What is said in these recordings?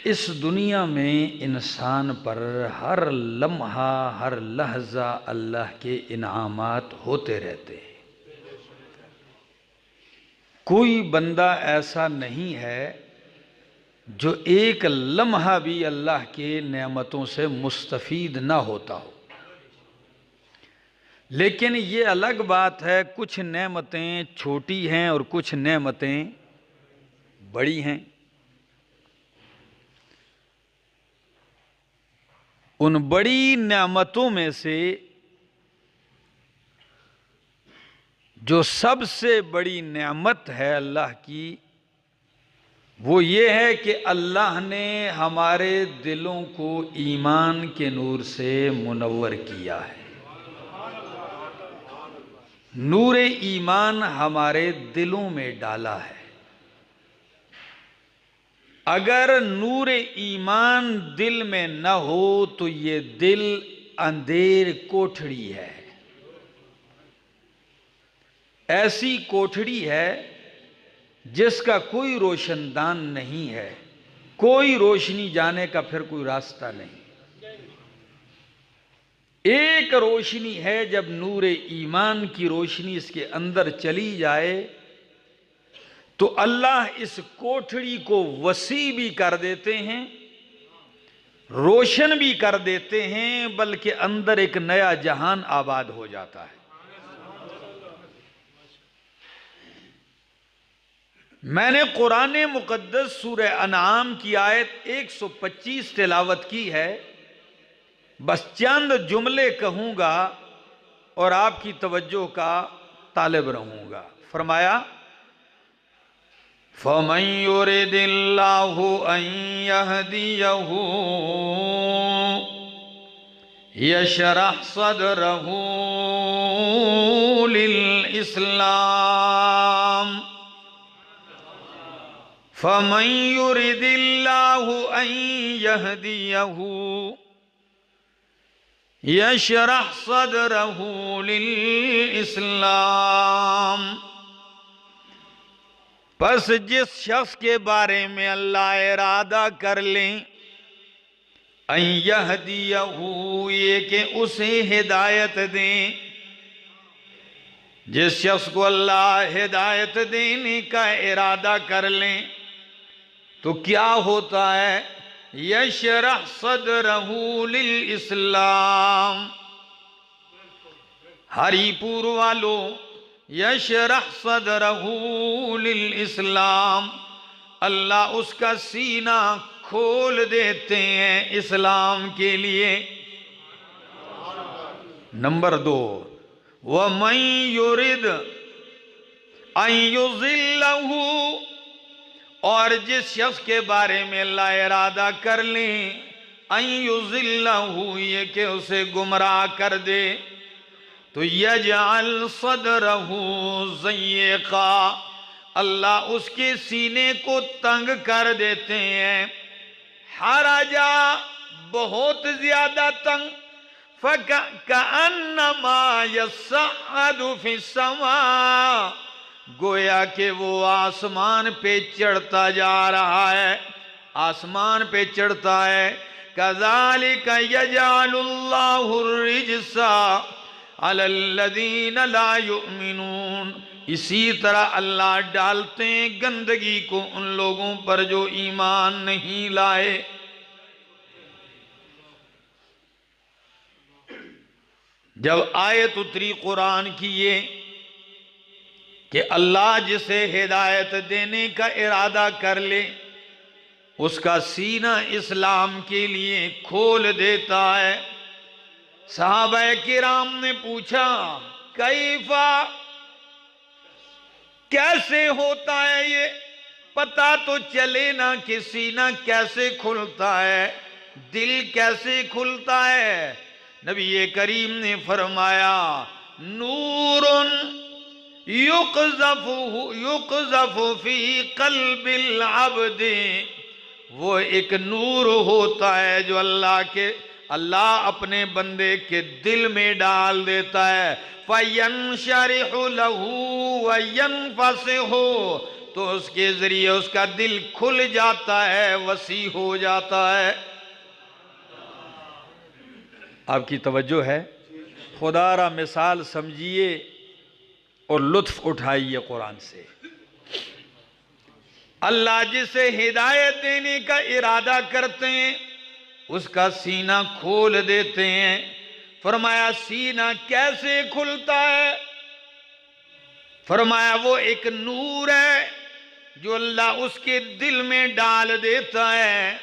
اس دنیا میں انسان پر ہر لمحہ ہر لحظہ اللہ کے انعامات ہوتے رہتے ہیں۔ کوئی بندہ ایسا نہیں ہے جو ایک لمحہ بھی اللہ کے نعمتوں سے مستفید نہ ہوتا ہو۔ لیکن یہ الگ بات ہے، کچھ نعمتیں چھوٹی ہیں اور کچھ نعمتیں بڑی ہیں۔ ان بڑی نعمتوں میں سے جو سب سے بڑی نعمت ہے اللہ کی، وہ یہ ہے کہ اللہ نے ہمارے دلوں کو ایمان کے نور سے منور کیا ہے۔ نور ایمان ہمارے دلوں میں ڈالا ہے۔ اگر نور ایمان دل میں نہ ہو تو یہ دل اندھیر کوٹھڑی ہے، ایسی کوٹھڑی ہے جس کا کوئی روشن دان نہیں ہے، کوئی روشنی جانے کا پھر کوئی راستہ نہیں۔ ایک روشنی ہے، جب نور ایمان کی روشنی اس کے اندر چلی جائے تو اللہ اس کوٹھڑی کو وسیع بھی کر دیتے ہیں، روشن بھی کر دیتے ہیں، بلکہ اندر ایک نیا جہان آباد ہو جاتا ہے۔ میں نے قرآن مقدس سورہ انعام کی آیت 125 تلاوت کی ہے، بس چند جملے کہوں گا اور آپ کی توجہ کا طالب رہوں گا۔ فرمایا فَمَن يُرِدِ اللَّهُ أَن يَهْدِيَهُ يَشْرَحْ صَدْرَهُ لِلْإِسْلَامِ فَمَن يُرِدِ اللَّهُ أَن يَهْدِيَهُ يَشْرَحْ صَدْرَهُ لِلْإِسْلَامِ پس جس شخص کے بارے میں اللہ ارادہ کر لیں، ان یہدیہ، یہ کہ اسے ہدایت دیں، جس شخص کو اللہ ہدایت دینے کا ارادہ کر لیں تو کیا ہوتا ہے؟ یشرح صدرہ للاسلام، ہری پور والو، یشرح صدرہ للاسلام، اللہ اس کا سینہ کھول دیتے ہیں اسلام کے لیے۔ نمبر 2، وَمَن يُرِدْ أَن يُضِلَّهُ، اور جس شخص کے بارے میں اللہ ارادہ کر لیں ان یضلہ، یہ کہ اسے گمراہ کر دے، تو یجعل صدرہ ضیقا، اللہ اس کے سینے کو تنگ کر دیتے ہیں، حرجا، بہت زیادہ تنگ، فَكَأَنَّمَا يَصَّعَّدُ فِي السَّمَاءِ، گویا کہ وہ آسمان پہ چڑھتا جا رہا ہے، آسمان پہ چڑھتا ہے۔ كَذَلِكَ يَجْعَلُ اللَّهُ الرِّجْسَ عَلَى الَّذِينَ لَا يُؤْمِنُونَ، اسی طرح اللہ ڈالتے ہیں گندگی کو ان لوگوں پر جو ایمان نہیں لائے۔ جب آیت اتری قرآن کی یہ کہ اللہ جسے ہدایت دینے کا ارادہ کر لے اس کا سینہ اسلام کے لیے کھول دیتا ہے، صحابہ کرام نے پوچھا کیفا، کیسے ہوتا ہے یہ؟ پتہ تو چلے نا کہ سینہ کیسے کھلتا ہے، دل کیسے کھلتا ہے؟ نبی کریم نے فرمایا نور یقذف فی قلب العبد، وہ ایک نور ہوتا ہے جو اللہ اپنے بندے کے دل میں ڈال دیتا ہے، فَيَنْشَرِحُ لَهُ وَيَنْفَسِحُ، تو اس کے ذریعے اس کا دل کھل جاتا ہے، وسیع ہو جاتا ہے۔ آپ کی توجہ ہے؟ خدا را مثال سمجھیے اور لطف اٹھائیے قرآن سے۔ اللہ جسے ہدایت دینے کا ارادہ کرتے ہیں اس کا سینہ کھول دیتے ہیں۔ فرمایا سینہ کیسے کھلتا ہے؟ فرمایا وہ ایک نور ہے جو اللہ اس کے دل میں ڈال دیتا ہے،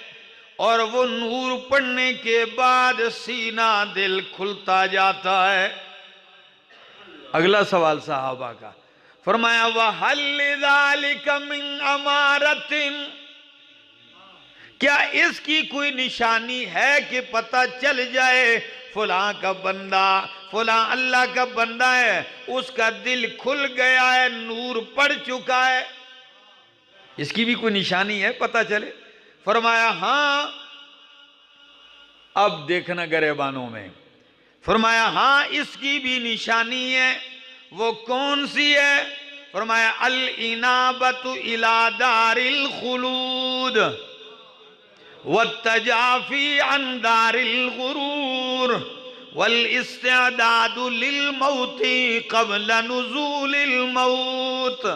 اور وہ نور پڑھنے کے بعد سینہ دل کھلتا جاتا ہے۔ اگلا سوال صحابہ کا، فرمایا وَهَلْ لِذَلِكَ مِنْ أَمَارَةٍ، کیا اس کی کوئی نشانی ہے کہ پتہ چل جائے فلاں کا بندہ، فلاں اللہ کا بندہ ہے، اس کا دل کھل گیا ہے، نور پڑ چکا ہے؟ اس کی بھی کوئی نشانی ہے، پتہ چلے؟ فرمایا ہاں۔ اب دیکھنا گریبانوں میں، فرمایا ہاں اس کی بھی نشانی ہے۔ وہ کون سی ہے؟ فرمایا الانابۃ الی دار الخلود والتجافی عن دار الغرور والاستعداد للموت قبل نزول الموت۔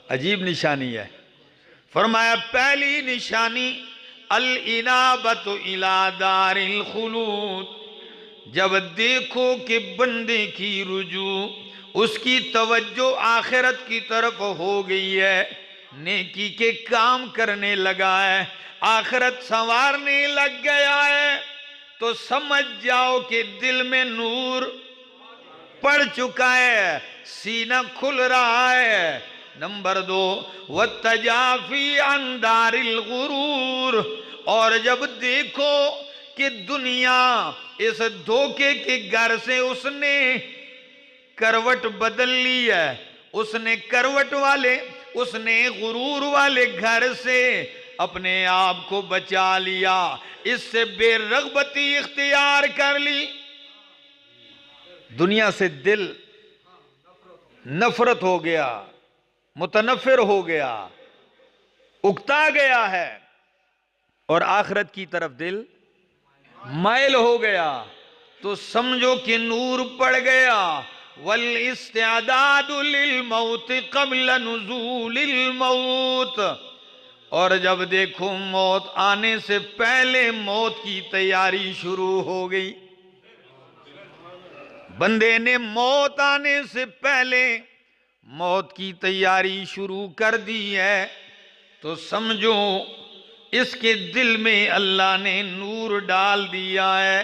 عجیب نشانی ہے۔ فرمایا پہلی نشانی الانابۃ الی دار الخلود، جب دیکھو کہ بندے کی رجوع، اس کی توجہ آخرت کی طرف ہو گئی ہے، نیکی کے کام کرنے لگا ہے، آخرت سنوارنے لگ گیا ہے، تو سمجھ جاؤ کہ دل میں نور پڑ چکا ہے، سینہ کھل رہا ہے۔ نمبر 2 وَالتَّجَافِي عَنْ دَارِ الْغُرُورِ، اور جب دیکھو کہ دنیا اس دھوکے کے گھر سے اس نے کروٹ بدل لی ہے، اس نے کروٹ والے، اس نے غرور والے گھر سے اپنے آپ کو بچا لیا، اس سے بے رغبتی اختیار کر لی۔ دنیا سے دل نفرت ہو گیا، متنفر ہو گیا، اکتا گیا ہے، اور آخرت کی طرف دل مائل ہو گیا، تو سمجھو کہ نور پڑ گیا۔ والاستعداد للموت قبل نزول الموت، اور جب دیکھو موت آنے سے پہلے موت کی تیاری شروع ہو گئی۔ بندے نے موت آنے سے پہلے موت کی تیاری شروع کر دی ہے، تو سمجھو اس کے دل میں اللہ نے نور ڈال دیا ہے۔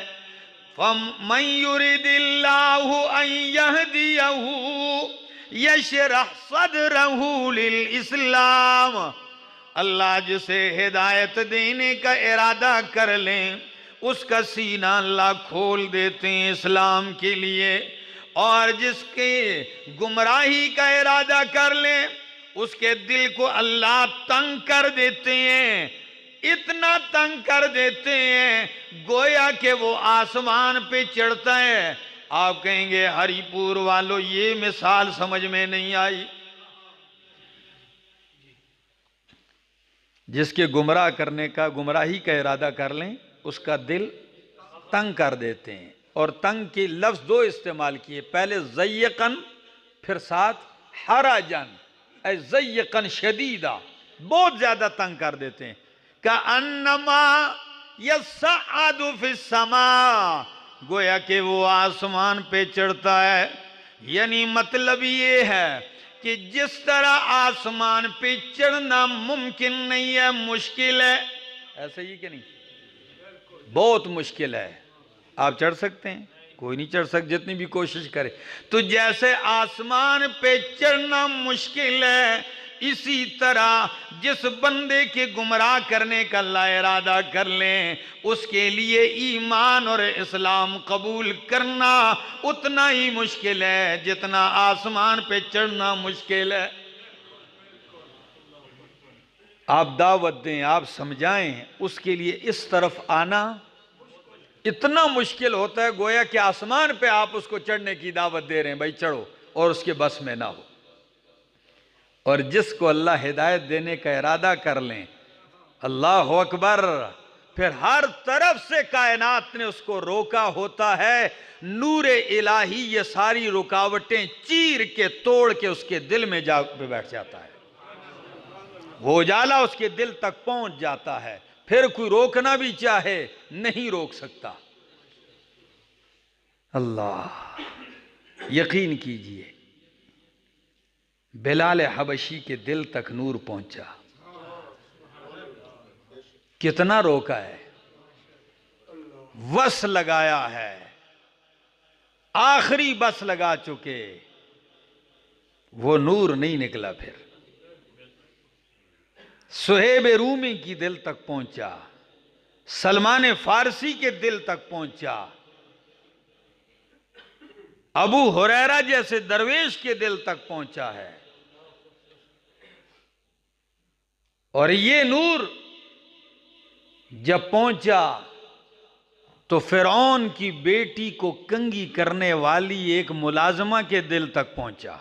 فَمَنْ يُرِدِ اللَّهُ أَنْ يَهْدِيَهُ يَشْرَحْ صَدْرَهُ لِلْإِسْلَامِ، اللہ جسے ہدایت دینے کا ارادہ کر لیں اس کا سینہ اللہ کھول دیتے ہیں اسلام کے لیے، اور جس کے گمراہی کا ارادہ کر لیں اس کے دل کو اللہ تنگ کر دیتے ہیں، اتنا تنگ کر دیتے ہیں گویا کہ وہ آسمان پہ چڑھتا ہے۔ آپ کہیں گے ہری پور والوں یہ مثال سمجھ میں نہیں آئی۔ جس کے گمراہ کرنے کا، گمراہی کا ارادہ کر لیں اس کا دل تنگ کر دیتے ہیں، اور تنگ کی لفظ 2 استعمال کیے، پہلے ضیقن، پھر ساتھ حرجن، اے ضیقن شدیدہ، بہت زیادہ تنگ کر دیتے ہیں۔ کَأَنَّمَا يَصَّعَّدُ فِي السَّمَاءِ، گویا کہ وہ آسمان پہ چڑھتا ہے، یعنی مطلب یہ ہے کہ جس طرح آسمان پہ چڑھنا ممکن نہیں ہے، مشکل ہے، ایسا ہی کہ نہیں؟ بہت مشکل ہے۔ آپ چڑھ سکتے ہیں؟ کوئی نہیں چڑھ سکتا جتنی بھی کوشش کرے۔ تو جیسے آسمان پہ چڑھنا مشکل ہے، اسی طرح جس بندے کے گمراہ کرنے کا اللہ ارادہ کر لیں اس کے لیے ایمان اور اسلام قبول کرنا اتنا ہی مشکل ہے جتنا آسمان پہ چڑھنا مشکل ہے۔ آپ دعوت دیں، آپ سمجھائیں، اس کے لیے اس طرف آنا اتنا مشکل ہوتا ہے گویا کہ آسمان پہ آپ اس کو چڑھنے کی دعوت دے رہے ہیں، بھائی چڑھو، اور اس کے بس میں نہ ہو۔ اور جس کو اللہ ہدایت دینے کا ارادہ کر لیں، اللہ اکبر، پھر ہر طرف سے کائنات نے اس کو روکا ہوتا ہے، نور الہی یہ ساری رکاوٹیں چیر کے توڑ کے اس کے دل میں جا کے بیٹھ جاتا ہے، وہ اجالا اس کے دل تک پہنچ جاتا ہے، پھر کوئی روکنا بھی چاہے نہیں روک سکتا۔ اللہ، یقین کیجئے بلال حبشی کے دل تک نور پہنچا، کتنا روکا ہے، وس لگایا ہے، آخری بس لگا چکے، وہ نور نہیں نکلا۔ پھر صہیب رومی کی دل تک پہنچا، سلمان فارسی کے دل تک پہنچا، ابو ہریرہ جیسے درویش کے دل تک پہنچا ہے، اور یہ نور جب پہنچا تو فرعون کی بیٹی کو کنگھی کرنے والی ایک ملازمہ کے دل تک پہنچا۔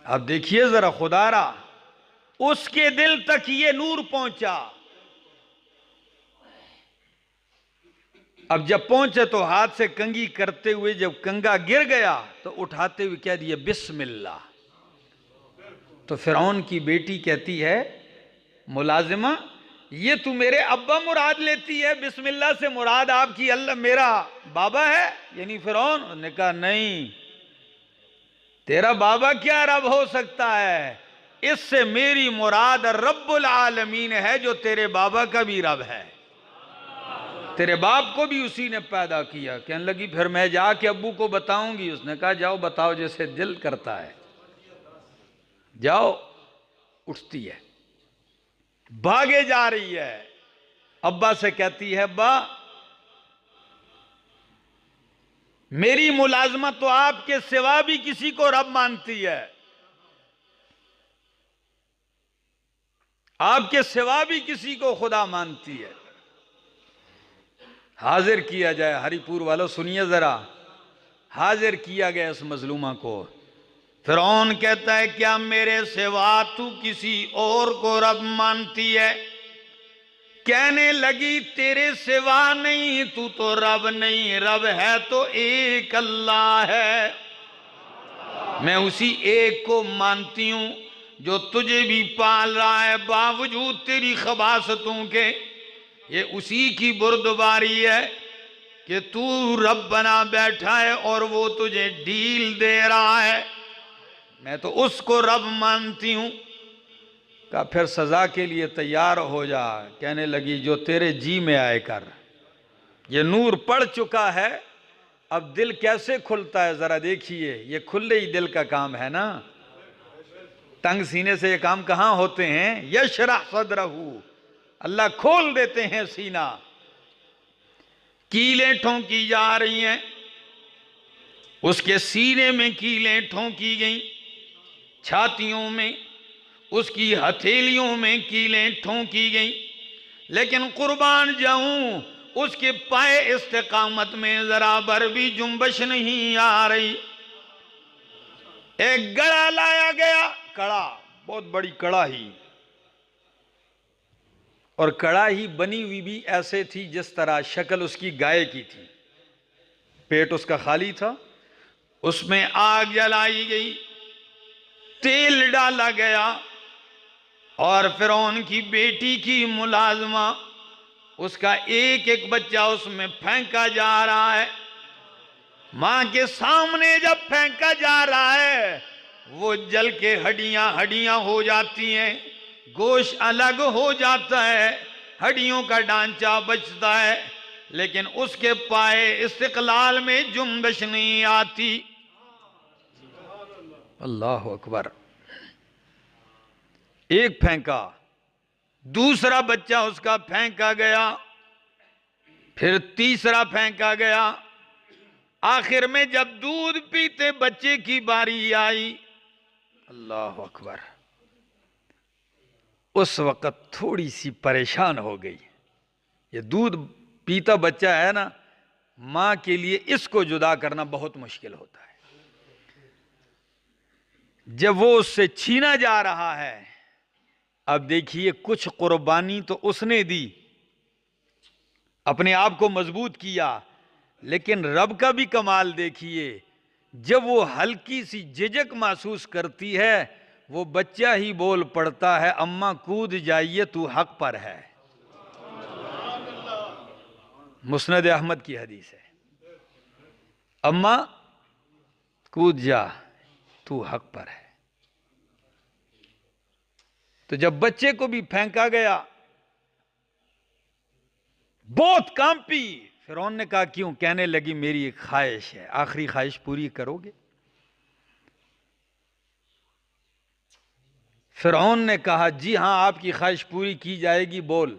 اب دیکھیے ذرا خدا را، اس کے دل تک یہ نور پہنچا۔ اب جب پہنچے تو ہاتھ سے کنگھی کرتے ہوئے جب کنگا گر گیا تو اٹھاتے ہوئے کہہ دیا بسم اللہ۔ تو فرعون کی بیٹی کہتی ہے ملازمہ، یہ تو میرے ابا مراد لیتی ہے، بسم اللہ سے مراد آپ کی اللہ میرا بابا ہے یعنی فرعون؟ انہوں نے کہا نہیں، تیرا بابا کیا رب ہو سکتا ہے، اس سے میری مراد رب العالمین ہے جو تیرے بابا کا بھی رب ہے، تیرے باپ کو بھی اسی نے پیدا کیا۔ کہنے لگی پھر میں جا کے ابو کو بتاؤں گی۔ اس نے کہا جاؤ بتاؤ جیسے دل کرتا ہے، جاؤ۔ اٹھتی ہے، بھاگے جا رہی ہے، ابا سے کہتی ہے ابا میری ملازمت تو آپ کے سوا بھی کسی کو رب مانتی ہے، آپ کے سوا بھی کسی کو خدا مانتی ہے۔ حاضر کیا جائے، ہری پور والوں سنیے ذرا، حاضر کیا گیا اس مظلومہ کو۔ فرعون کہتا ہے کیا میرے سوا تو کسی اور کو رب مانتی ہے؟ کہنے لگی تیرے سوا نہیں، تو تو رب نہیں، رب ہے تو ایک اللہ ہے، میں اسی ایک کو مانتی ہوں جو تجھے بھی پال رہا ہے باوجود تیری خباثتوں کے، یہ اسی کی بردباری ہے کہ تو رب بنا بیٹھا ہے اور وہ تجھے ڈھیل دے رہا ہے، میں تو اس کو رب مانتی ہوں۔ کہا پھر سزا کے لیے تیار ہو جا۔ کہنے لگی جو تیرے جی میں آئے کر، یہ نور پڑ چکا ہے، اب دل کیسے کھلتا ہے ذرا دیکھیے، یہ کھلے ہی دل کا کام ہے نا، تنگ سینے سے یہ کام کہاں ہوتے ہیں؟ یشرح صدرہ، اللہ کھول دیتے ہیں سینہ۔ کیلیں ٹھونکی جا رہی ہیں، اس کے سینے میں کیلیں ٹھونکی گئیں، چھاتیوں میں، اس کی ہتھیلیوں میں کیلیں ٹھونکی گئیں، لیکن قربان جاؤں اس کے پائے استقامت میں ذرا بھر بھی جنبش نہیں آ رہی۔ ایک گڑا لایا گیا، کڑا، بہت بڑی کڑا ہی، اور کڑا ہی بنی ہوئی بھی ایسے تھی جس طرح شکل اس کی گائے کی تھی، پیٹ اس کا خالی تھا، اس میں آگ جلائی گئی، تیل ڈالا گیا، اور فرعون کی بیٹی کی ملازمہ اس کا ایک ایک بچہ اس میں پھینکا جا رہا ہے۔ ماں کے سامنے جب پھینکا جا رہا ہے وہ جل کے ہڈیاں ہڈیاں ہو جاتی ہیں، گوشت الگ ہو جاتا ہے، ہڈیوں کا ڈھانچہ بچتا ہے، لیکن اس کے پائے استقلال میں جنبش نہیں آتی۔ اللہ اکبر۔ ایک پھینکا، دوسرا بچہ اس کا پھینکا گیا، پھر تیسرا پھینکا گیا، آخر میں جب دودھ پیتے بچے کی باری آئی، اللہ اکبر، اس وقت تھوڑی سی پریشان ہو گئی۔ یہ دودھ پیتا بچہ ہے نا، ماں کے لیے اس کو جدا کرنا بہت مشکل ہوتا ہے۔ جب وہ اس سے چھینا جا رہا ہے، اب دیکھیے کچھ قربانی تو اس نے دی، اپنے آپ کو مضبوط کیا، لیکن رب کا بھی کمال دیکھیے، جب وہ ہلکی سی جھجک محسوس کرتی ہے، وہ بچہ ہی بول پڑتا ہے، اماں کود جائیے تو حق پر ہے۔ مسند احمد کی حدیث ہے، اماں کود جا تو حق پر ہے۔ تو جب بچے کو بھی پھینکا گیا، بہت کانپی۔ فرعون نے کہا کیوں؟ کہنے لگی میری ایک خواہش ہے، آخری خواہش پوری کرو گے؟ فرعون نے کہا جی ہاں آپ کی خواہش پوری کی جائے گی، بول۔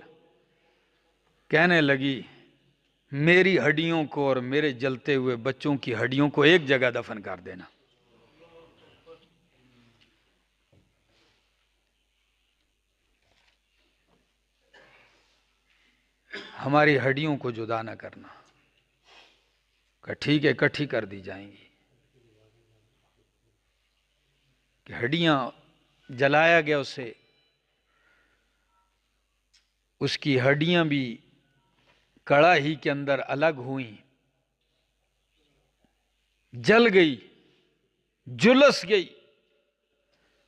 کہنے لگی میری ہڈیوں کو اور میرے جلتے ہوئے بچوں کی ہڈیوں کو ایک جگہ دفن کر دینا۔ ہماری ہڈیوں کو جدا نہ کرنا۔ کہ ٹھیک ہے، اکٹھی کر دی جائیں گی۔ کہ ہڈیاں جلایا گیا اسے، اس کی ہڈیاں بھی کڑاہی کے اندر الگ ہوئیں، جل گئی، جلس گئی۔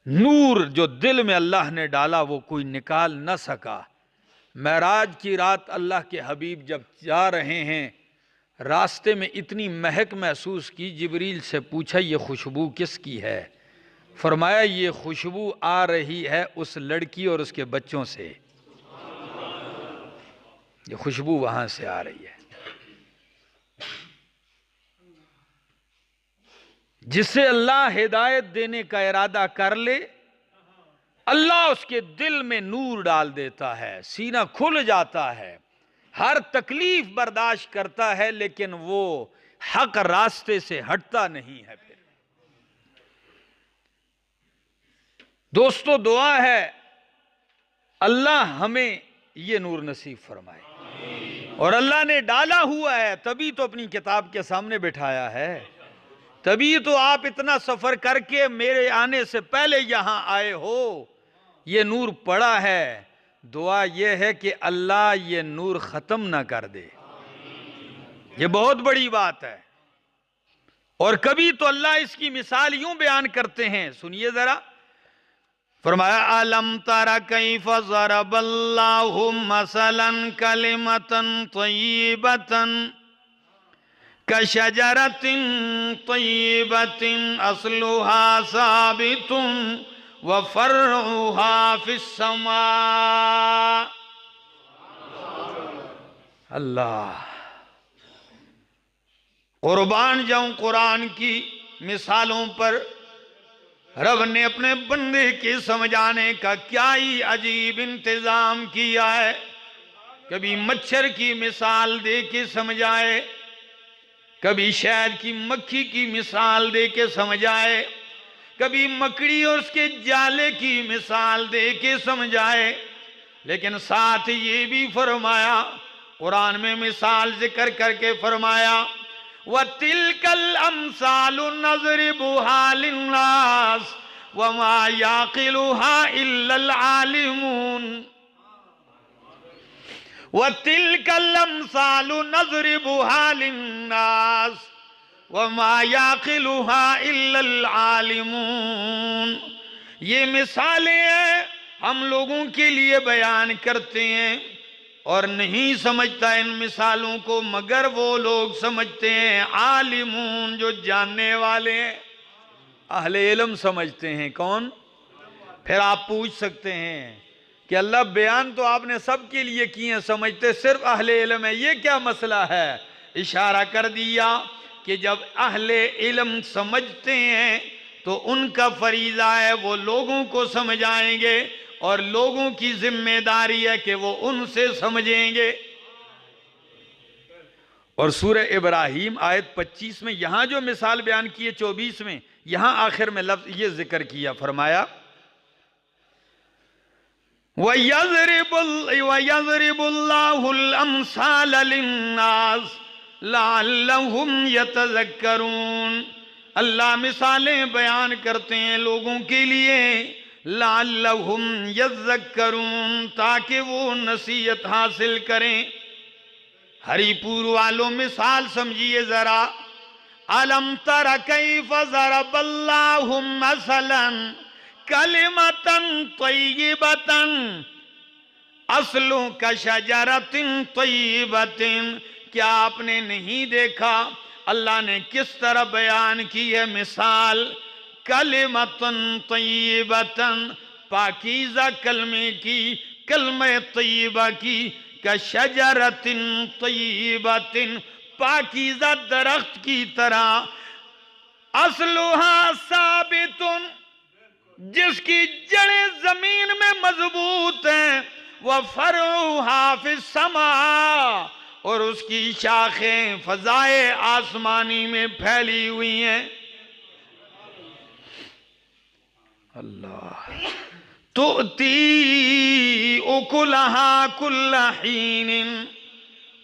نور جو دل میں اللہ نے ڈالا وہ کوئی نکال نہ سکا۔ معراج کی رات اللہ کے حبیب جب جا رہے ہیں، راستے میں اتنی مہک محسوس کی، جبریل سے پوچھا یہ خوشبو کس کی ہے؟ فرمایا یہ خوشبو آ رہی ہے اس لڑکی اور اس کے بچوں سے، یہ خوشبو وہاں سے آ رہی ہے۔ جسے اللہ ہدایت دینے کا ارادہ کر لے، اللہ اس کے دل میں نور ڈال دیتا ہے، سینہ کھل جاتا ہے، ہر تکلیف برداشت کرتا ہے، لیکن وہ حق راستے سے ہٹتا نہیں ہے۔ پھر دوستو دعا ہے اللہ ہمیں یہ نور نصیب فرمائے، اور اللہ نے ڈالا ہوا ہے، تبھی تو اپنی کتاب کے سامنے بٹھایا ہے، تبھی تو آپ اتنا سفر کر کے میرے آنے سے پہلے یہاں آئے ہو، یہ نور پڑا ہے۔ دعا یہ ہے کہ اللہ یہ نور ختم نہ کر دے، یہ بہت بڑی بات ہے۔ اور کبھی تو اللہ اس کی مثال یوں بیان کرتے ہیں، سنیے ذرا۔ فرمایا أَلَمْ تَرَ كَيْفَ ضَرَبَ اللَّهُ مَثَلًا كَلِمَةً طَيِّبَةً كَشَجَرَةٍ طَيِّبَةٍ أَصْلُهَا ثَابِتٌ وَفَرْعُهَا فِي السَّمَاءِ۔ اللہ، قربان جاؤں قرآن کی مثالوں پر۔ رب نے اپنے بندے کے سمجھانے کا کیا ہی عجیب انتظام کیا ہے۔ کبھی مچھر کی مثال دے کے سمجھائے، کبھی شہد کی مکھی کی مثال دے کے سمجھائے، کبھی مکڑی اور اس کے جالے کی مثال دے کے سمجھائے، لیکن ساتھ یہ بھی فرمایا، قرآن میں مثال ذکر کر کے فرمایا وَتِلْكَ الْأَمْثَالُ نَضْرِبُهَا لِلنَّاسِ وَمَا يَعْقِلُهَا إِلَّا الْعَالِمُونَ۔ وَتِلْكَ الْأَمْثَالُ نَضْرِبُهَا لِلنَّاسِ وَمَا يَعْقِلُهَا إِلَّا الْعَالِمُونَ۔ یہ مثالیں ہیں، ہم لوگوں کے لیے بیان کرتے ہیں، اور نہیں سمجھتا ان مثالوں کو مگر وہ لوگ سمجھتے ہیں عالمون، جو جاننے والے ہیں، اہل علم سمجھتے ہیں۔ کون؟ پھر آپ پوچھ سکتے ہیں کہ اللہ بیان تو آپ نے سب کے لیے کیے ہیں، سمجھتے صرف اہل علم ہے، یہ کیا مسئلہ ہے؟ اشارہ کر دیا کہ جب اہل علم سمجھتے ہیں تو ان کا فریضہ ہے وہ لوگوں کو سمجھائیں گے، اور لوگوں کی ذمہ داری ہے کہ وہ ان سے سمجھیں گے۔ اور سورہ ابراہیم آیت 25 میں یہاں جو مثال بیان کی ہے، 24 میں یہاں آخر میں لفظ یہ ذکر کیا، فرمایا وَيَضْرِبُ اللَّهُ الْأَمْثَالَ لِلنَّاسِ لَعَلَّهُمْ يَتَذَكَّرُونَ۔ اللہ مثالیں بیان کرتے ہیں لوگوں کے لیے، لعلہم یذکرون، تاکہ وہ نصیحت حاصل کریں۔ ہری پور والوں مثال سمجھیے ذرا، الم تر کیف ضرب اللہ مثلا کلمۃ طیبۃ اصل کشجرۃ طیبۃ، کیا آپ نے نہیں دیکھا اللہ نے کس طرح بیان کی ہے مثال کلمۃ طیبۃ، پاکیزہ کلمے کی، کلمہ طیبہ کی، کشجرۃ طیبۃ، پاکیزہ درخت کی طرح، اصلها ثابت، جس کی جڑیں زمین میں مضبوط ہیں، وفرعها فی السماء، اور اس کی شاخیں فضائے آسمانی میں پھیلی ہوئی ہیں۔ اللہ تؤتی اکلہا کل حین،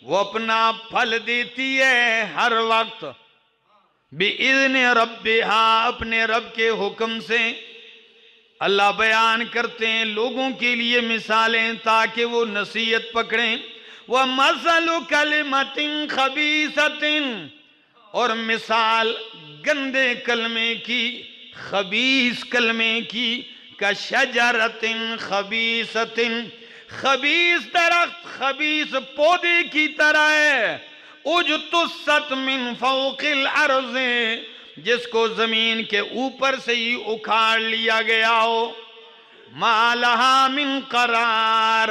وہ اپنا پھل دیتی ہے ہر وقت، بِإِذْنِ رَبِّهَا، اپنے رب کے حکم سے۔ اللہ بیان کرتے ہیں لوگوں کے لیے مثالیں تاکہ وہ نصیحت پکڑیں۔ وَمَثَلُ كَلِمَةٍ خَبِيثَةٍ، اور مثال گندے کلمے کی، خبیث کلمے کی، کَشَجَرَةٍ خَبِيثَةٍ، خبیث درخت خبیث پودے کی طرح ہے، اجتثت من فوق الارض، جس کو زمین کے اوپر سے ہی اکھاڑ لیا گیا ہو، ما لہا من قرار،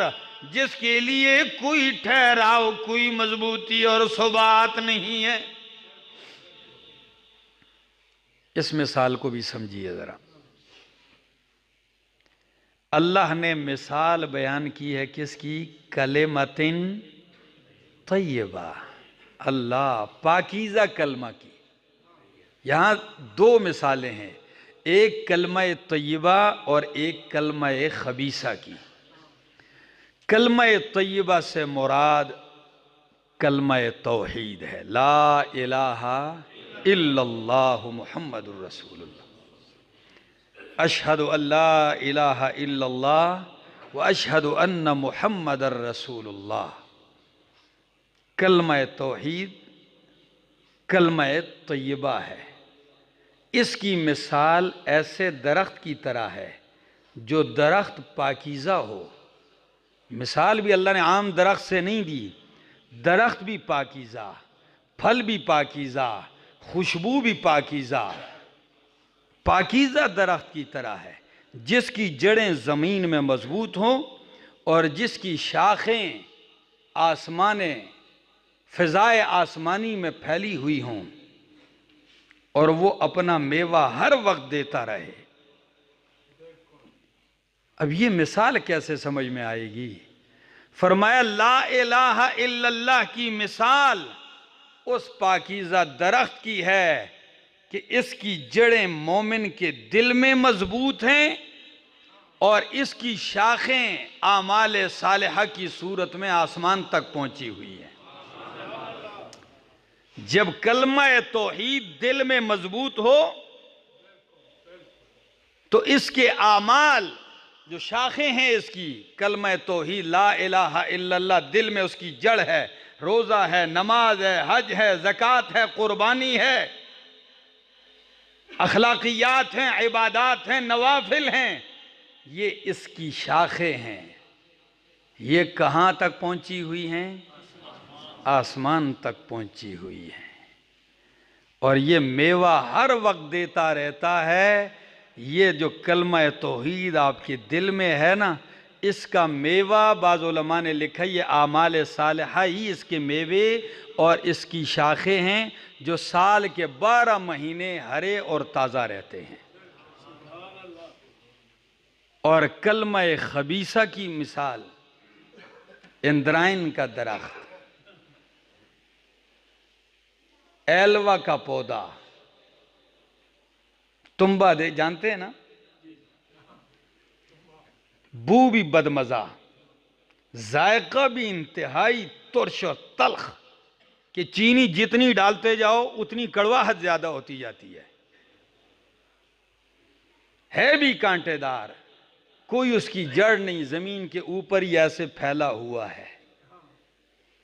جس کے لیے کوئی ٹھہراؤ، کوئی مضبوطی اور ثبات نہیں ہے۔ اس مثال کو بھی سمجھیے ذرا، اللہ نے مثال بیان کی ہے کس کی؟ کلمۃ طیبہ، اللہ پاکیزہ کلمہ کی۔ یہاں دو مثالیں ہیں، ایک کلمہ طیبہ اور ایک کلمہ خبیثہ کی۔ کلمہ طیبہ سے مراد کلمہ توحید ہے، لا الہ الا اللہ محمد الرسول اللہ، اشہد ان لا الہ الا اللہ و اشہد ان محمد الرسول اللہ۔ کلمہ توحید کلمہ طیبہ ہے۔ اس کی مثال ایسے درخت کی طرح ہے جو درخت پاکیزہ ہو۔ مثال بھی اللہ نے عام درخت سے نہیں دی، درخت بھی پاکیزہ، پھل بھی پاکیزہ، خوشبو بھی پاکیزہ، پاکیزہ درخت کی طرح ہے، جس کی جڑیں زمین میں مضبوط ہوں اور جس کی شاخیں آسمانیں فضائے آسمانی میں پھیلی ہوئی ہوں، اور وہ اپنا میوہ ہر وقت دیتا رہے۔ اب یہ مثال کیسے سمجھ میں آئے گی؟ فرمایا لا الہ الا اللہ کی مثال اس پاکیزہ درخت کی ہے کہ اس کی جڑیں مومن کے دل میں مضبوط ہیں اور اس کی شاخیں اعمال صالحہ کی صورت میں آسمان تک پہنچی ہوئی ہیں۔ جب کلمہ توحید دل میں مضبوط ہو تو اس کے اعمال جو شاخیں ہیں اس کی، کلمہ توحید لا الہ الا اللہ دل میں اس کی جڑ ہے، روزہ ہے، نماز ہے، حج ہے، زکوٰۃ ہے، قربانی ہے، اخلاقیات ہیں، عبادات ہیں، نوافل ہیں، یہ اس کی شاخیں ہیں۔ یہ کہاں تک پہنچی ہوئی ہیں؟ آسمان تک پہنچی ہوئی ہیں، اور یہ میوہ ہر وقت دیتا رہتا ہے۔ یہ جو کلمہ توحید آپ کے دل میں ہے نا، اس کا میوہ بعض علماء نے لکھا یہ اعمال صالحہ ہی اس کے میوے اور اس کی شاخیں ہیں جو سال کے 12 مہینے ہرے اور تازہ رہتے ہیں۔ اور کلمہ خبیثہ کی مثال اندرائن کا درخت، ایلوا کا پودا، تنبا دے جانتے ہیں نا، بو بھی بدمزہ، ذائقہ بھی انتہائی ترش و تلخ، کہ چینی جتنی ڈالتے جاؤ اتنی کڑواہٹ زیادہ ہوتی جاتی ہے۔ ہے بھی کانٹے دار، کوئی اس کی جڑ نہیں، زمین کے اوپر ہی ایسے پھیلا ہوا ہے،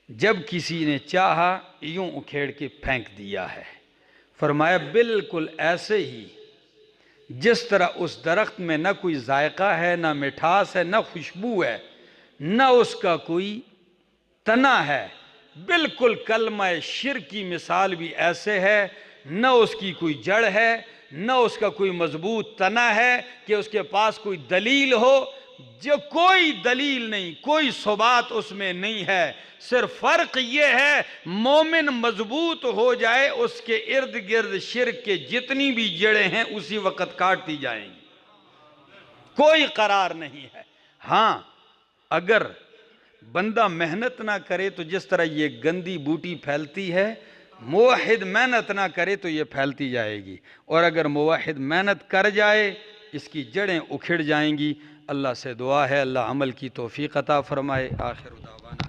جب کسی نے چاہا یوں اکھیڑ کے پھینک دیا ہے۔ فرمایا بالکل ایسے ہی جس طرح اس درخت میں نہ کوئی ذائقہ ہے، نہ مٹھاس ہے، نہ خوشبو ہے، نہ اس کا کوئی تنا ہے، بالکل کلمہ شرک کی مثال بھی ایسے ہے، نہ اس کی کوئی جڑ ہے، نہ اس کا کوئی مضبوط تنا ہے کہ اس کے پاس کوئی دلیل ہو، جو کوئی دلیل نہیں، کوئی ثبات اس میں نہیں ہے۔ صرف فرق یہ ہے مومن مضبوط ہو جائے، اس کے ارد گرد شرک کے جتنی بھی جڑیں ہیں اسی وقت کاٹتی جائیں گی، کوئی قرار نہیں ہے۔ ہاں اگر بندہ محنت نہ کرے تو جس طرح یہ گندی بوٹی پھیلتی ہے، موحد محنت نہ کرے تو یہ پھیلتی جائے گی، اور اگر موحد محنت کر جائے اس کی جڑیں اکھڑ جائیں گی۔ اللہ سے دعا ہے اللہ عمل کی توفیق عطا فرمائے۔ آخر دعوانا